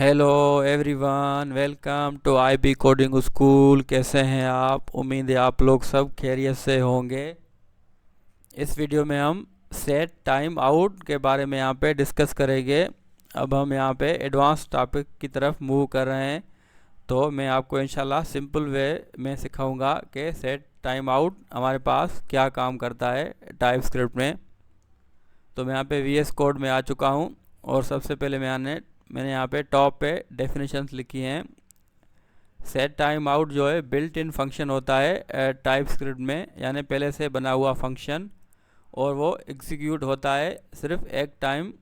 Hello everyone, welcome to IB coding school. कैसे हैं आप? उम्मीद है आप लोग सब खैरियत से होंगे। इस वीडियो में हम सेट टाइम आउट के बारे में यहाँ पे डिस्कस करेंगे। अब हम यहाँ पे एडवांस टॉपिक की तरफ मूव कर रहे हैं, तो मैं आपको इंशाल्लाह सिंपल वे में सिखाऊंगा कि सेट टाइम आउट हमारे पास क्या काम करता है टाइप स्क्रिप्ट में। तो मैं यहाँ पे वीएस कोड में आ चुका हूँ और सबसे पहले मैंने यहाँ पे टॉप पे डेफिनेशंस लिखी हैं। सेट टाइम आउट जो है बिल्ट इन फंक्शन होता है टाइप स्क्रिप्ट में, यानी पहले से बना हुआ फंक्शन, और वो एग्जीक्यूट होता है सिर्फ एक टाइम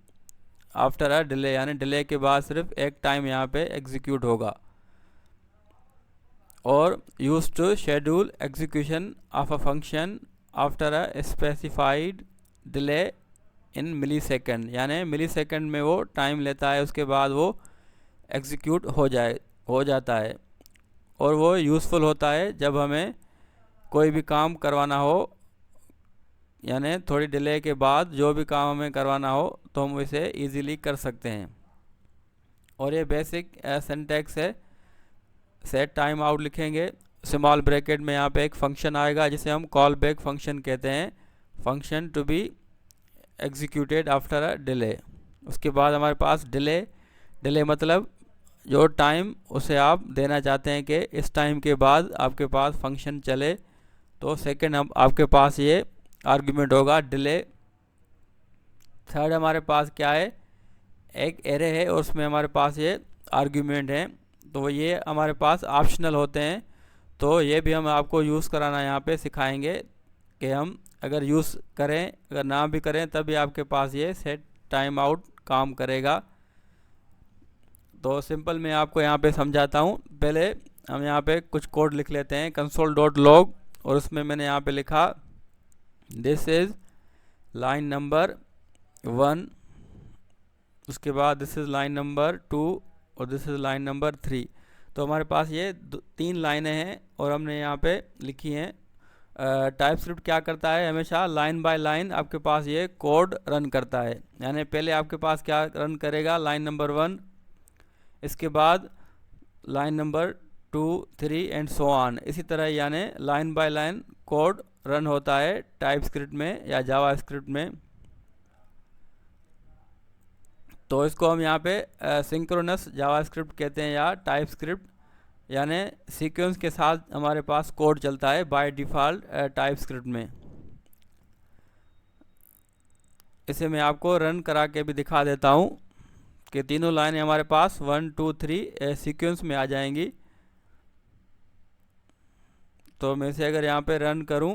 आफ्टर अ डिले, यानी डिले के बाद सिर्फ एक टाइम यहाँ पे एग्जीक्यूट होगा। और use to schedule execution of a function after a specified delay in millisecond, यानी मिली सेकेंड में वो टाइम लेता है, उसके बाद वो एग्जीक्यूट हो जाता है। और वो यूज़फुल होता है जब हमें कोई भी काम करवाना हो, यानी थोड़ी डिले के बाद जो भी काम हमें करवाना हो तो हम इसे इजीली कर सकते हैं। और ये बेसिक सिंटैक्स है। सेट टाइम आउट लिखेंगे, स्मॉल ब्रैकेट में यहाँ पे एक फंक्शन आएगा जिसे हम कॉल बैक फंक्शन कहते हैं, function to be executed after a delay. उसके बाद हमारे पास डिले मतलब जो टाइम उसे आप देना चाहते हैं कि इस टाइम के बाद आपके पास फंक्शन चले, तो सेकंड हम आपके पास ये आर्गुमेंट होगा डिले। थर्ड हमारे पास क्या है, एक एरे है और उसमें हमारे पास ये आर्गुमेंट है, तो ये हमारे पास ऑप्शनल होते हैं। तो ये भी हम आपको यूज़ कराना यहाँ पे सिखाएंगे कि हम अगर यूज़ करें, अगर ना भी करें तब भी आपके पास ये सेट टाइम आउट काम करेगा। तो सिंपल मैं आपको यहाँ पे समझाता हूँ। पहले हम यहाँ पे कुछ कोड लिख लेते हैं, console.log, और उसमें मैंने यहाँ पे लिखा दिस इज़ लाइन नंबर 1, उसके बाद दिस इज़ लाइन नंबर 2 और दिस इज़ लाइन नंबर 3। तो हमारे पास ये 3 लाइनें हैं और हमने यहाँ पे लिखी हैं। टाइप स्क्रिप्ट क्या करता है, हमेशा लाइन बाय लाइन आपके पास ये कोड रन करता है। यानी पहले आपके पास क्या रन करेगा, लाइन नंबर 1, इसके बाद line number 2, 3 and so on. इसी तरह यानी line by line code run होता है टाइप स्क्रिप्ट में या जावा स्क्रिप्ट में। तो इसको हम यहाँ पे सिंक्रोनस जावा स्क्रिप्ट कहते हैं या टाइप स्क्रिप्ट, यानी सीक्वेंस के साथ हमारे पास कोड चलता है बाय डिफ़ॉल्ट टाइप स्क्रिप्ट में। इसे मैं आपको रन करा के भी दिखा देता हूँ कि तीनों लाइनें हमारे पास 1, 2, 3 सीक्वेंस में आ जाएंगी। तो मैं इसे अगर यहाँ पे रन करूँ,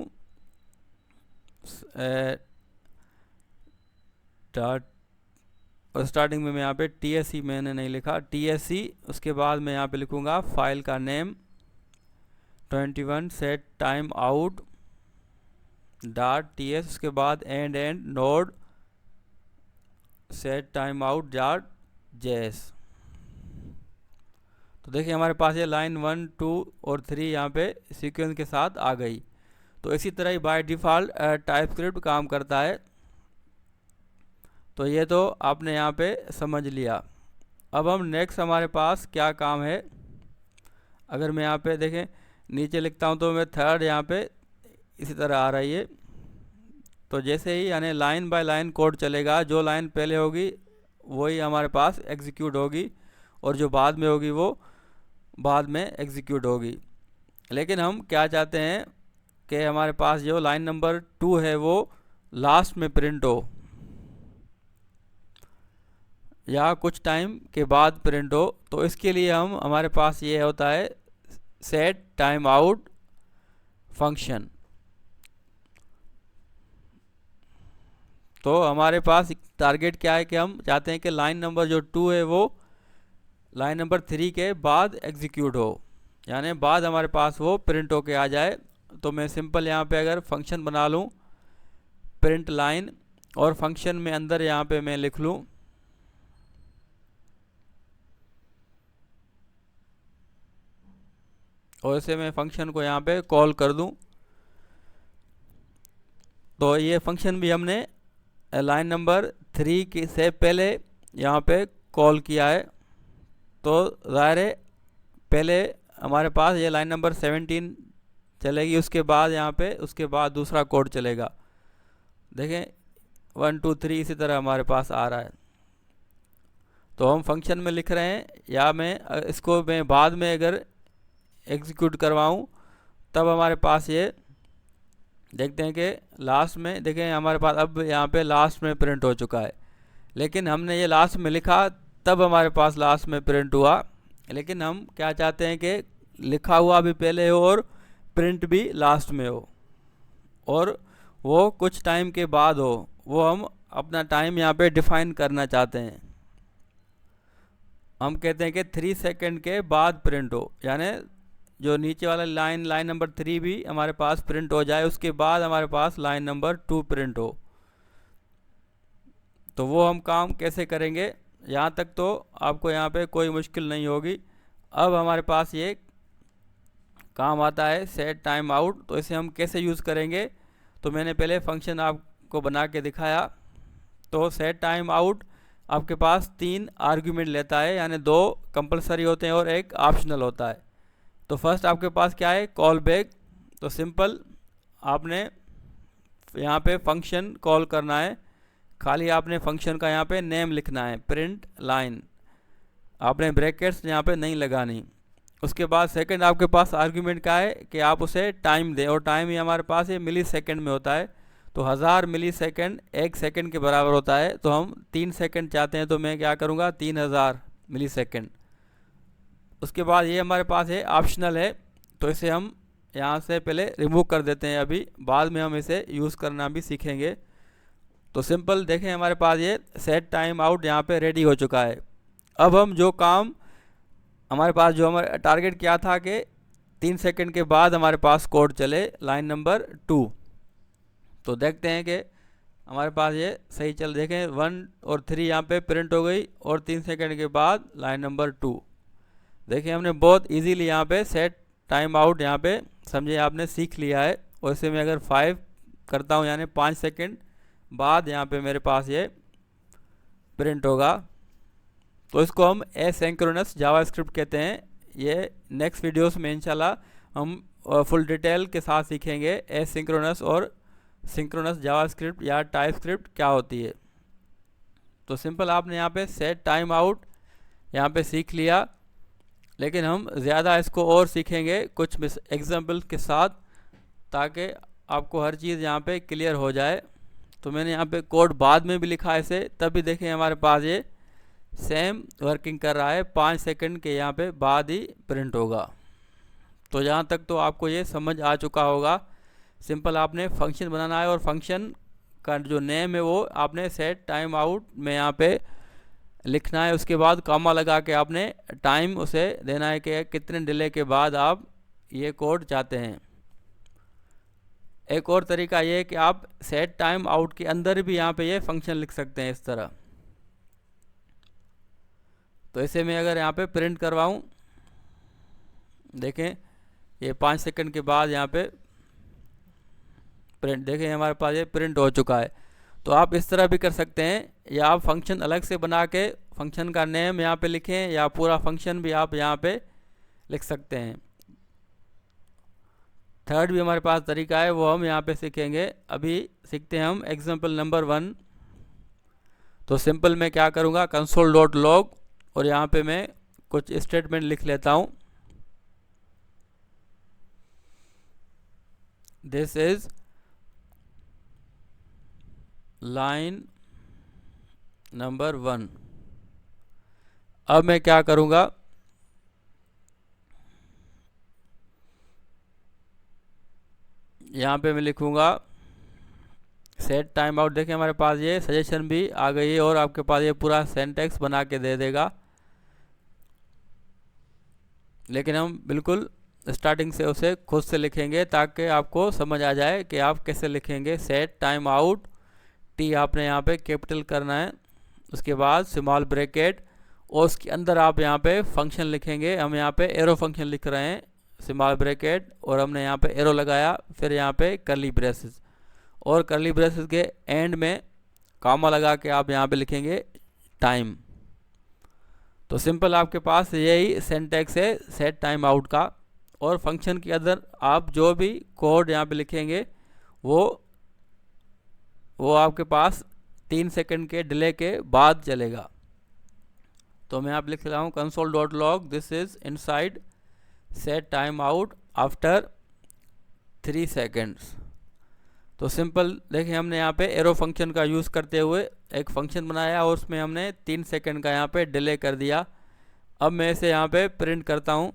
और स्टार्टिंग में मैं यहाँ पे TSC मैंने नहीं लिखा, TSC, उसके बाद मैं यहाँ पे लिखूँगा फाइल का name 21 set time out .ts, उसके बाद and node set time out .js। तो देखिए हमारे पास ये लाइन 1, 2 और 3 यहाँ पे सीक्वेंस के साथ आ गई। तो इसी तरह ही बाय डिफ़ॉल्ट टाइप स्क्रिप्ट काम करता है। तो ये तो आपने यहाँ पे समझ लिया। अब हम नेक्स्ट हमारे पास क्या काम है, अगर मैं यहाँ पे देखें नीचे लिखता हूँ तो मैं थर्ड यहाँ पे इसी तरह आ रही है। तो जैसे ही यानी लाइन बाय लाइन कोड चलेगा, जो लाइन पहले होगी वही हमारे पास एग्जीक्यूट होगी और जो बाद में होगी वो बाद में एग्जीक्यूट होगी। लेकिन हम क्या चाहते हैं कि हमारे पास जो लाइन नंबर 2 है वो लास्ट में प्रिंट हो या कुछ टाइम के बाद प्रिंट हो। तो इसके लिए हमारे पास ये होता है सेट टाइम आउट फंक्शन। तो हमारे पास टारगेट क्या है कि हम चाहते हैं कि लाइन नंबर जो 2 है वो लाइन नंबर 3 के बाद एग्जीक्यूट हो, यानी बाद हमारे पास वो प्रिंट होके आ जाए। तो मैं सिंपल यहाँ पे अगर फंक्शन बना लूँ प्रिंट लाइन, और फंक्शन में अंदर यहाँ पे मैं लिख लूँ और इसे मैं फंक्शन को यहाँ पे कॉल कर दूँ। तो ये फंक्शन भी हमने लाइन नंबर 3 से पहले यहाँ पे कॉल किया है। तो ज़ाहिर है पहले हमारे पास ये लाइन नंबर 17 चलेगी, उसके बाद यहाँ पे उसके बाद दूसरा कोड चलेगा। देखें 1 2 3 इसी तरह हमारे पास आ रहा है। तो हम फंक्शन में लिख रहे हैं, या मैं इसको मैं बाद में अगर एग्जीक्यूट करवाऊँ तब हमारे पास ये देखते हैं कि लास्ट में देखें हमारे पास अब यहाँ पे लास्ट में प्रिंट हो चुका है। लेकिन हमने ये लास्ट में लिखा तब हमारे पास लास्ट में प्रिंट हुआ। लेकिन हम क्या चाहते हैं कि लिखा हुआ भी पहले हो और प्रिंट भी लास्ट में हो, और वो कुछ टाइम के बाद हो। वो हम अपना टाइम यहाँ पे डिफाइन करना चाहते हैं। हम कहते हैं कि 3 सेकंड के बाद प्रिंट हो, यानी जो नीचे वाला लाइन नंबर 3 भी हमारे पास प्रिंट हो जाए, उसके बाद हमारे पास लाइन नंबर 2 प्रिंट हो। तो वो हम काम कैसे करेंगे, यहाँ तक तो आपको यहाँ पे कोई मुश्किल नहीं होगी। अब हमारे पास ये काम आता है सेट टाइम आउट। तो इसे हम कैसे यूज़ करेंगे, तो मैंने पहले फंक्शन आपको बना के दिखाया। तो सेट टाइम आउट आपके पास 3 आर्ग्यूमेंट लेता है, यानी 2 कंपलसरी होते हैं और एक ऑप्शनल होता है। तो फर्स्ट आपके पास क्या है, कॉल बैक। तो सिंपल आपने यहाँ पे फंक्शन कॉल करना है, खाली आपने फंक्शन का यहाँ पे नेम लिखना है, प्रिंट लाइन। आपने ब्रैकेट्स यहाँ पे नहीं लगानी। उसके बाद सेकंड आपके पास आर्ग्यूमेंट क्या है कि आप उसे टाइम दें, और टाइम ही हमारे पास ये मिली सेकेंड में होता है। तो 1000 मिली सेकेंड 1 सेकेंड के बराबर होता है। तो हम 3 सेकेंड चाहते हैं, तो मैं क्या करूँगा 3000 मिली सेकेंड। उसके बाद ये हमारे पास है ऑप्शनल है, तो इसे हम यहाँ से पहले रिमूव कर देते हैं, अभी बाद में हम इसे यूज़ करना भी सीखेंगे। तो सिंपल देखें हमारे पास ये सेट टाइम आउट यहाँ पे रेडी हो चुका है। अब हम जो काम हमारे पास जो हमारे टारगेट किया था कि 3 सेकंड के बाद हमारे पास कोड चले लाइन नंबर 2, तो देखते हैं कि हमारे पास ये सही चल। देखें 1 और 3 यहाँ पे प्रिंट हो गई, और 3 सेकंड के बाद लाइन नंबर 2। देखिए हमने बहुत इजीली यहाँ पे सेट टाइम आउट यहाँ पे समझे आपने सीख लिया है। और इसे मैं अगर 5 करता हूँ, यानी 5 सेकंड बाद यहाँ पे मेरे पास ये प्रिंट होगा। तो इसको हम एसिंक्रोनस जावास्क्रिप्ट कहते हैं। ये नेक्स्ट वीडियोस में इंशाल्लाह हम फुल डिटेल के साथ सीखेंगे एसिंक्रोनस और सिंक्रोनस जावास्क्रिप्ट या टाइपस्क्रिप्ट क्या होती है। तो सिंपल आपने यहाँ पे सेट टाइम आउट यहाँ पे सीख लिया, लेकिन हम ज़्यादा इसको और सीखेंगे कुछ एग्जाम्पल के साथ, ताकि आपको हर चीज़ यहाँ पे क्लियर हो जाए। तो मैंने यहाँ पे कोड बाद में भी लिखा है इसे, तब भी देखें हमारे पास ये सेम वर्किंग कर रहा है। 5 सेकंड के यहाँ पे बाद ही प्रिंट होगा। तो यहाँ तक तो आपको ये समझ आ चुका होगा। सिंपल आपने फंक्शन बनाना है, और फंक्शन का जो नेम है वो आपने सेट टाइम आउट में यहाँ पे लिखना है। उसके बाद कॉमा लगा के आपने टाइम उसे देना है कि कितने डिले के बाद आप ये कोड चाहते हैं। एक और तरीका ये है कि आप सेट टाइम आउट के अंदर भी यहाँ पे ये फंक्शन लिख सकते हैं इस तरह। तो इसे मैं अगर यहाँ पे प्रिंट करवाऊँ, देखें ये 5 सेकंड के बाद यहाँ पे प्रिंट, देखें हमारे पास ये प्रिंट हो चुका है। तो आप इस तरह भी कर सकते हैं, या आप फंक्शन अलग से बना के फंक्शन का नेम यहाँ पे लिखें, या पूरा फंक्शन भी आप यहाँ पे लिख सकते हैं। थर्ड भी हमारे पास तरीका है, वो हम यहाँ पे सीखेंगे। अभी सीखते हैं हम एग्जाम्पल नंबर 1। तो सिंपल मैं क्या करूँगा, console.log, और यहाँ पे मैं कुछ स्टेटमेंट लिख लेता हूँ। This is line number 1। अब मैं क्या करूँगा, यहाँ पे मैं लिखूँगा सेट टाइम आउट। देखें हमारे पास ये सजेशन भी आ गई है, और आपके पास ये पूरा सेंटेक्स बना के दे देगा। लेकिन हम बिल्कुल स्टार्टिंग से उसे खुद से लिखेंगे, ताकि आपको समझ आ जाए कि आप कैसे लिखेंगे। सेट टाइम आउट, टी आपने यहाँ पे कैपिटल करना है, उसके बाद स्मॉल ब्रैकेट, और उसके अंदर आप यहाँ पे फंक्शन लिखेंगे। हम यहाँ पे एरो फंक्शन लिख रहे हैं, स्मॉल ब्रैकेट, और हमने यहाँ पे एरो लगाया, फिर यहाँ पे कर्ली ब्रेसेस, और कर्ली ब्रेसेस के एंड में कॉमा लगा के आप यहाँ पे लिखेंगे टाइम। तो सिंपल आपके पास यही सिंटैक्स है सेट टाइम आउट का। और फंक्शन के अंदर आप जो भी कोड यहाँ पे लिखेंगे वो आपके पास 3 सेकंड के डिले के बाद चलेगा। तो मैं आप लिख रहा हूँ console.log this is inside set time out after 3 seconds. तो सिंपल देखिए हमने यहाँ पे एरो फंक्शन का यूज़ करते हुए एक फंक्शन बनाया और उसमें हमने 3 सेकंड का यहाँ पे डिले कर दिया। अब मैं इसे यहाँ पे प्रिंट करता हूँ।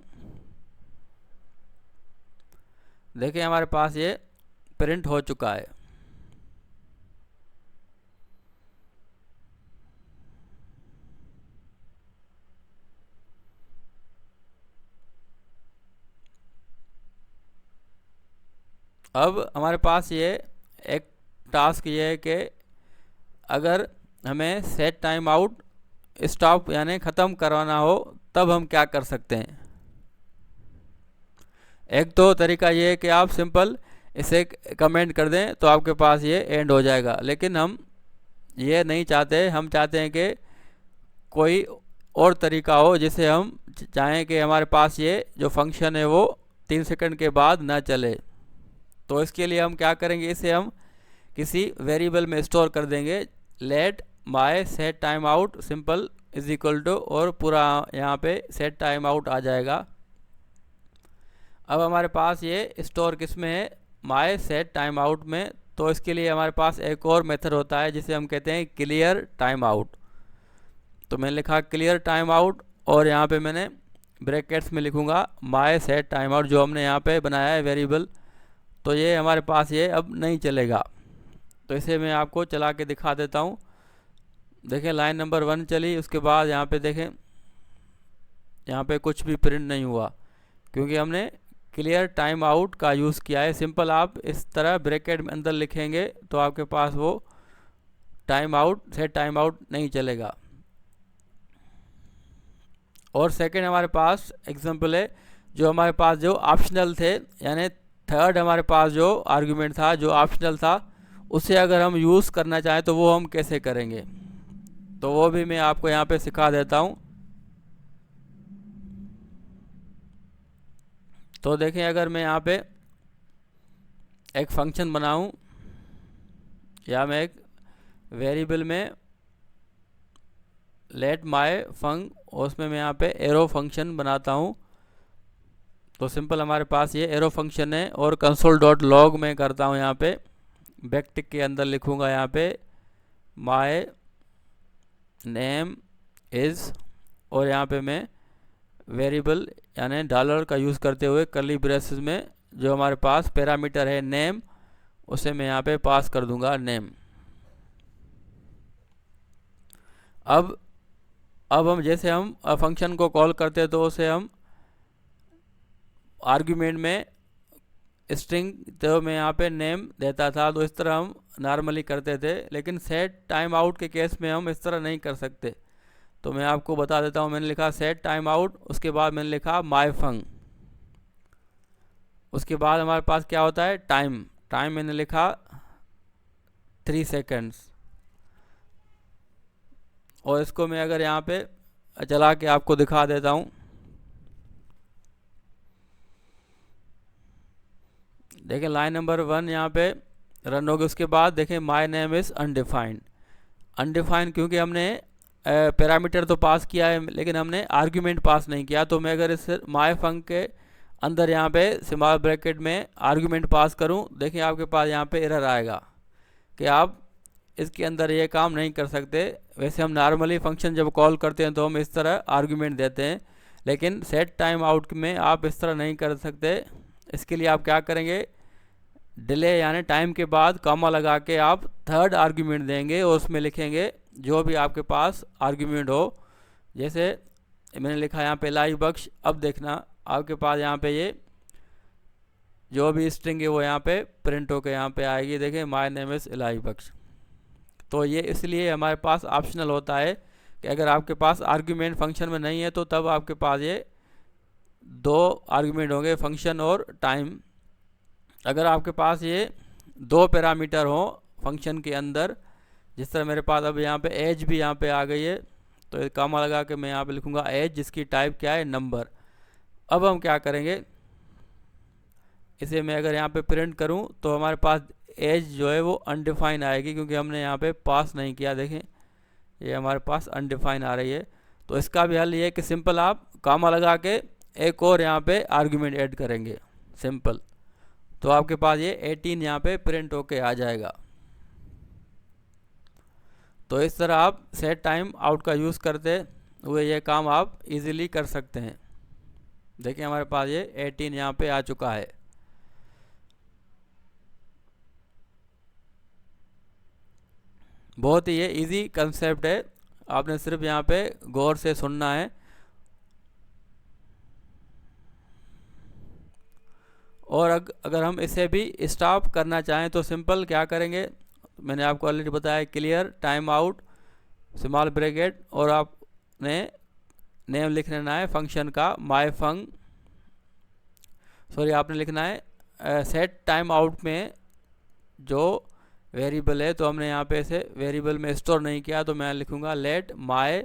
देखिए हमारे पास ये प्रिंट हो चुका है। अब हमारे पास ये एक टास्क ये है कि अगर हमें सेट टाइम आउट स्टॉप यानी ख़त्म करवाना हो तब हम क्या कर सकते हैं। एक तो तरीका ये है कि आप सिंपल इसे कमेंट कर दें तो आपके पास ये एंड हो जाएगा, लेकिन हम ये नहीं चाहते। हम चाहते हैं कि कोई और तरीका हो जिसे हम चाहें कि हमारे पास ये जो फंक्शन है वो 3 सेकंड के बाद ना चले। तो इसके लिए हम क्या करेंगे, इसे हम किसी वेरिएबल में स्टोर कर देंगे। Let my set time out simple is equal to और पूरा यहाँ पे सेट टाइम आउट आ जाएगा। अब हमारे पास ये स्टोर किस में है, माय सेट टाइम आउट में। तो इसके लिए हमारे पास एक और मेथड होता है जिसे हम कहते हैं क्लियर टाइम आउट। तो मैंने लिखा क्लियर टाइम आउट और यहाँ पे मैंने ब्रैकेट्स में लिखूँगा माय सेट टाइम आउट जो हमने यहाँ पे बनाया है वेरिएबल। तो ये हमारे पास ये अब नहीं चलेगा। तो इसे मैं आपको चला के दिखा देता हूँ। देखें लाइन नंबर 1 चली, उसके बाद यहाँ पे देखें यहाँ पे कुछ भी प्रिंट नहीं हुआ क्योंकि हमने क्लियर टाइम आउट का यूज़ किया है। सिंपल आप इस तरह ब्रैकेट में अंदर लिखेंगे तो आपके पास वो time out set time out नहीं चलेगा। और सेकंड हमारे पास एग्जांपल है जो हमारे पास जो ऑप्शनल थे, यानी थर्ड हमारे पास जो आर्गुमेंट था जो ऑप्शनल था उसे अगर हम यूज़ करना चाहें तो वो हम कैसे करेंगे, तो वो भी मैं आपको यहाँ पे सिखा देता हूँ। तो देखें अगर मैं यहाँ पे एक फंक्शन बनाऊँ या मैं एक वेरिएबल में लेट माय फंक और उसमें मैं यहाँ पे एरो फंक्शन बनाता हूँ। तो सिंपल हमारे पास ये एरो फंक्शन है और console.log में करता हूँ। यहाँ पे बैकटिक के अंदर लिखूँगा यहाँ पे माय नेम इज़ और यहाँ पे मैं वेरिएबल यानी डॉलर का यूज़ करते हुए कर्ली ब्रेसेस में जो हमारे पास पैरामीटर है नेम उसे मैं यहाँ पे पास कर दूँगा नेम। अब हम जैसे हम फंक्शन को कॉल करते हैं तो उसे हम आर्ग्यूमेंट में स्ट्रिंग तो मैं यहाँ पे नेम देता था, तो इस तरह हम नॉर्मली करते थे। लेकिन सेट टाइम आउट के केस में हम इस तरह नहीं कर सकते। तो मैं आपको बता देता हूँ। मैंने लिखा सेट टाइम आउट, उसके बाद मैंने लिखा माय फंक, उसके बाद हमारे पास क्या होता है टाइम मैंने लिखा 3 सेकेंड्स। और इसको मैं अगर यहाँ पे चला के आपको दिखा देता हूँ। देखें लाइन नंबर 1 यहाँ पे रन होगी, उसके बाद देखें माय नेम इज़ अनडिफाइंड क्योंकि हमने पैरामीटर तो पास किया है लेकिन हमने आर्ग्यूमेंट पास नहीं किया। तो मैं अगर इस माय फंक के अंदर यहाँ पे स्मॉल ब्रैकेट में आर्ग्यूमेंट पास करूँ, देखिए आपके पास यहाँ पे एरर आएगा कि आप इसके अंदर ये काम नहीं कर सकते। वैसे हम नॉर्मली फंक्शन जब कॉल करते हैं तो हम इस तरह आर्ग्यूमेंट देते हैं, लेकिन सेट टाइम आउट में आप इस तरह नहीं कर सकते। इसके लिए आप क्या करेंगे, डिले यानी टाइम के बाद कॉमा लगा के आप थर्ड आर्ग्यूमेंट देंगे और उसमें लिखेंगे जो भी आपके पास आर्ग्यूमेंट हो। जैसे मैंने लिखा यहाँ पे इलाही बख्श। अब देखना आपके पास यहाँ पे ये जो भी स्ट्रिंग है वो यहाँ पे प्रिंट होकर यहाँ पे आएगी। देखें माय नेम इज़ इलाही बख्श। तो ये इसलिए हमारे पास ऑप्शनल होता है कि अगर आपके पास आर्ग्यूमेंट फंक्शन में नहीं है तो तब आपके पास ये 2 आर्ग्यूमेंट होंगे, फंक्शन और टाइम। अगर आपके पास ये 2 पैरामीटर हो फंक्शन के अंदर, जिस तरह मेरे पास अब यहाँ पे एज भी यहाँ पे आ गई है, तो कामा लगा के मैं यहाँ पे लिखूँगा एज, जिसकी टाइप क्या है, नंबर। अब हम क्या करेंगे, इसे मैं अगर यहाँ पे प्रिंट करूँ तो हमारे पास एज जो है वो अनडिफाइन आएगी, क्योंकि हमने यहाँ पे पास नहीं किया। देखें ये हमारे पास अनडिफाइन आ रही है। तो इसका भी हल ये है कि सिंपल आप कामा लगा के एक और यहाँ पे आर्गुमेंट ऐड करेंगे, सिंपल। तो आपके पास ये 18 यहाँ पे प्रिंट होके आ जाएगा। तो इस तरह आप सेट टाइम आउट का यूज़ करते हुए ये काम आप इजीली कर सकते हैं। देखिए हमारे पास ये 18 यहाँ पे आ चुका है। बहुत ही ये इजी कंसेप्ट है, आपने सिर्फ यहाँ पे गौर से सुनना है। और अगर हम इसे भी स्टॉप करना चाहें तो सिंपल क्या करेंगे, मैंने आपको ऑलरेडी बताया, clear time out small bracket, और आपने नेम लिख लेना है फंक्शन का माई आपने लिखना है सेट टाइम आउट में जो वेरिएबल है, तो हमने यहाँ पे इसे वेरिएबल में स्टोर नहीं किया, तो मैं लिखूँगा लेट माई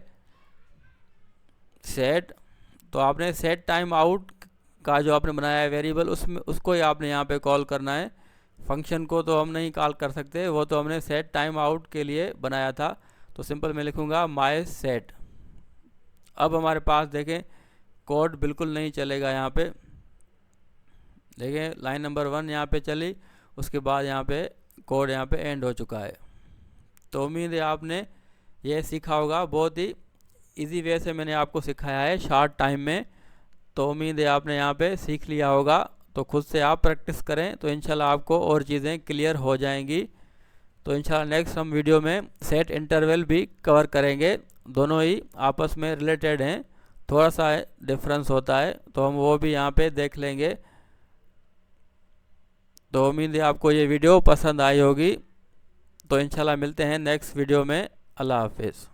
सेट। तो आपने सेट टाइम आउट का जो आपने बनाया है वेरिएबल, उसमें उसको ही आपने यहाँ पे कॉल करना है। फंक्शन को तो हम नहीं कॉल कर सकते, वो तो हमने सेट टाइम आउट के लिए बनाया था। तो सिंपल मैं लिखूँगा माई सेट। अब हमारे पास देखें कोड बिल्कुल नहीं चलेगा यहाँ पे। देखें लाइन नंबर 1 यहाँ पे चली, उसके बाद यहाँ पे कोड यहाँ पे एंड हो चुका है। तो उम्मीद है आपने ये सीखा होगा, बहुत ही इजी वे से मैंने आपको सिखाया है शॉर्ट टाइम में। तो उम्मीद है आपने यहाँ पे सीख लिया होगा। तो खुद से आप प्रैक्टिस करें तो इंशाल्लाह आपको और चीज़ें क्लियर हो जाएंगी। तो इंशाल्लाह नेक्स्ट हम वीडियो में सेट इंटरवल भी कवर करेंगे। दोनों ही आपस में रिलेटेड हैं, थोड़ा सा डिफरेंस होता है, तो हम वो भी यहाँ पे देख लेंगे। तो उम्मीद है आपको ये वीडियो पसंद आई होगी। तो इंशाल्लाह मिलते हैं नेक्स्ट वीडियो में। अल्लाह हाफिज़।